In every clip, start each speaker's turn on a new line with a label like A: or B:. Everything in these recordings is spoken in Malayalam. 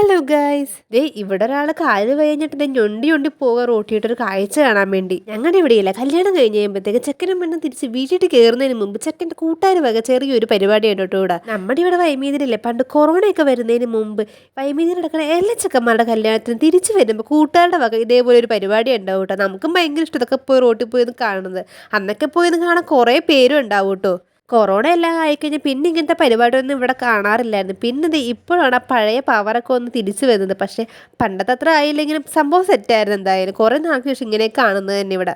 A: ഹലോ ഗൈസ്, ദേ ഇവിടെ ഒരാൾ കാല് കഴിഞ്ഞിട്ട് ഞൊണ്ടി ഞൊണ്ടി പോകാൻ റോട്ടിയിട്ടൊരു കാഴ്ച കാണാൻ വേണ്ടി. ഞങ്ങളുടെ ഇവിടെയില്ല, കല്യാണം കഴിഞ്ഞ് കഴിയുമ്പോഴത്തേക്ക് ചെക്കനും പെണ്ണും തിരിച്ച് വീട്ടിട്ട് കയറുന്നതിന് മുമ്പ് ചെക്കൻ്റെ കൂട്ടുകാർ വക ചെറിയൊരു പരിപാടിയാണ് കേട്ടോ ഇവിടെ. നമ്മുടെ ഇവിടെ വൈമീതിരില്ലേ, പണ്ട് കൊറോണയൊക്കെ വരുന്നതിന് മുമ്പ് വൈമീതിരി നടക്കുന്ന എല്ലാ ചെക്കന്മാരുടെ കല്യാണത്തിന് തിരിച്ചു വരുമ്പോൾ കൂട്ടുകാരുടെ വക ഇതേപോലെ ഒരു പരിപാടി ഉണ്ടാവും കേട്ടോ. നമുക്കും ഭയങ്കര ഇഷ്ടം ഇതൊക്കെ പോയി റോട്ടിൽ പോയി കാണുന്നത്. അന്നൊക്കെ പോയി കാണാൻ കുറേ പേരും ഉണ്ടാവും കേട്ടോ. കൊറോണ എല്ലാം ആയിക്കഴിഞ്ഞാൽ പിന്നെ ഇങ്ങനത്തെ പരിപാടിയൊന്നും ഇവിടെ കാണാറില്ലായിരുന്നു. പിന്നെ ഇത് ഇപ്പോഴാണ് ആ പഴയ പവറൊക്കെ ഒന്ന് തിരിച്ചു വരുന്നത്. പക്ഷേ പണ്ടത്തെ അത്ര ആയില്ലെങ്കിലും സംഭവം സെറ്റായിരുന്നു. എന്തായാലും കുറേ നാൾക്ക് ശേഷം ഇങ്ങനെ കാണുന്നത് തന്നെ ഇവിടെ.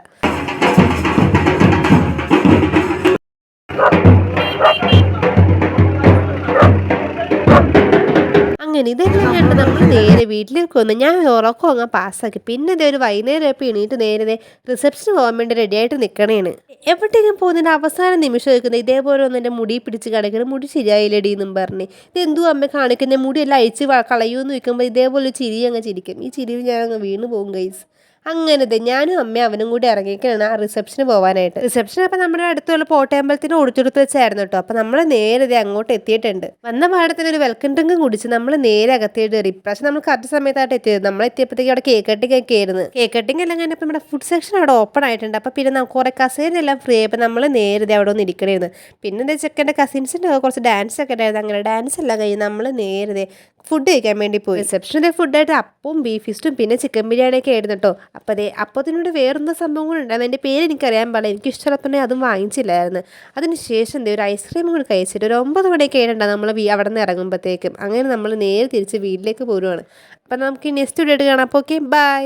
A: അങ്ങനെ ഇതെല്ലാം കണ്ട് നമ്മൾ നേരെ വീട്ടിലേക്ക് വന്നു. ഞാൻ ഉറക്കം അങ്ങ് പാസ്സാക്കി. പിന്നെ ഇതേ ഒരു വൈകുന്നേരം ഇപ്പോൾ എണീറ്റ് നേരെ റിസപ്ഷന് പോകാൻ വേണ്ടി റെഡി ആയിട്ട് നിൽക്കണേണ്. എവിടെയെങ്കിലും പോകുന്നതിൻ്റെ അവസാന നിമിഷം വെക്കുന്നത് ഇതേപോലെ ഒന്ന് എൻ്റെ മുടി പിടിച്ച് കിടക്കണം. മുടി ശരിയായില്ലടി എന്നും പറഞ്ഞ് ഇതെന്തോ അമ്മ കാണിക്കുന്നത്, മുടിയെല്ലാം അഴിച്ച് കളയുമെന്ന് വെക്കുമ്പോൾ ഇതേപോലെ ചിരി അങ്ങ് ചിരിക്കും. ഈ ചിരിയിൽ ഞാൻ അങ്ങ് വീണ് പോകും ഗൈസ്. അങ്ങനത്തെ ഞാനും അമ്മയും അവനും കൂടി ഇറങ്ങിയൊക്കെയാണ് ആ റിസപ്ഷന് പോകാനായിട്ട്. റിസപ്ഷൻ അപ്പം നമ്മുടെ അടുത്തുള്ള പോട്ടയമ്പലത്തിന് ഓടിച്ചെടുത്ത് വെച്ചായിരുന്നു കേട്ടോ. അപ്പം നമ്മൾ നേരെ അങ്ങോട്ട് എത്തിയിട്ടുണ്ട്. വന്ന പാടത്തിന് ഒരു വെൽക്കം ഡ്രിങ്കും കുടിച്ച് നമ്മൾ നേരെ അകത്തേട്ട് കയറി. ഇപ്രാവശ്യം നമ്മൾ കറക്റ്റ് സമയത്തായിട്ട് എത്തിയത്. നമ്മൾ എത്തിയപ്പോഴത്തേക്ക് അവിടെ കേക്ക് കട്ടിങ് ഒക്കെ ആയിരുന്നു. കേക്ക് കട്ടിങ് എല്ലാം കഴിഞ്ഞപ്പോൾ നമ്മുടെ ഫുഡ് സെക്ഷൻ അവിടെ ഓപ്പൺ ആയിട്ടുണ്ട്. അപ്പം പിന്നെ കുറേ കസേരയെല്ലാം ഫ്രീ ആയപ്പോൾ നമ്മൾ നേരെ അവിടെ ഒന്ന് ഇരിക്കണമായിരുന്നു. പിന്നെ എന്താ ചെക്കൻ്റെ കസിൻസിൻ്റെ കുറച്ച് ഡാൻസ് ഒക്കെ ഉണ്ടായിരുന്നു. അങ്ങനെ ഡാൻസ് എല്ലാം കഴിഞ്ഞ് നമ്മൾ നേരെ ഫുഡ് കഴിക്കാൻ വേണ്ടി പോയി. റിസപ്ഷൻ്റെ ഫുഡായിട്ട് അപ്പവും ബീഫ് ഫിസ്റ്റും പിന്നെ ചിക്കൻ ബിരിയാണിയൊക്കെ ആയിരുന്നു കേട്ടോ. അപ്പോൾ അപ്പത്തിനോട് വേറെന്താ സംഭവം കൂടെ ഉണ്ടായിരുന്നു. എൻ്റെ പേര് എനിക്കറിയാൻ പാടില്ല, എനിക്ക് ഇഷ്ടമുള്ളപ്പോൾ അതും വാങ്ങിച്ചില്ലായിരുന്നു. അതിന് ശേഷം ഒരു ഐസ്ക്രീം കൂടി കഴിച്ചിട്ട് ഒരു 9 മണിയൊക്കെ ആയിട്ടുണ്ടാകും നമ്മൾ അവിടെ നിന്ന് ഇറങ്ങുമ്പോഴത്തേക്കും. അങ്ങനെ നമ്മൾ നേരെ തിരിച്ച് വീട്ടിലേക്ക് പോരുവാണ്. അപ്പം നമുക്ക് നെക്സ്റ്റ് വീഡിയോ ആയിട്ട് കാണാം. അപ്പോൾ ഓക്കെ, ബൈ.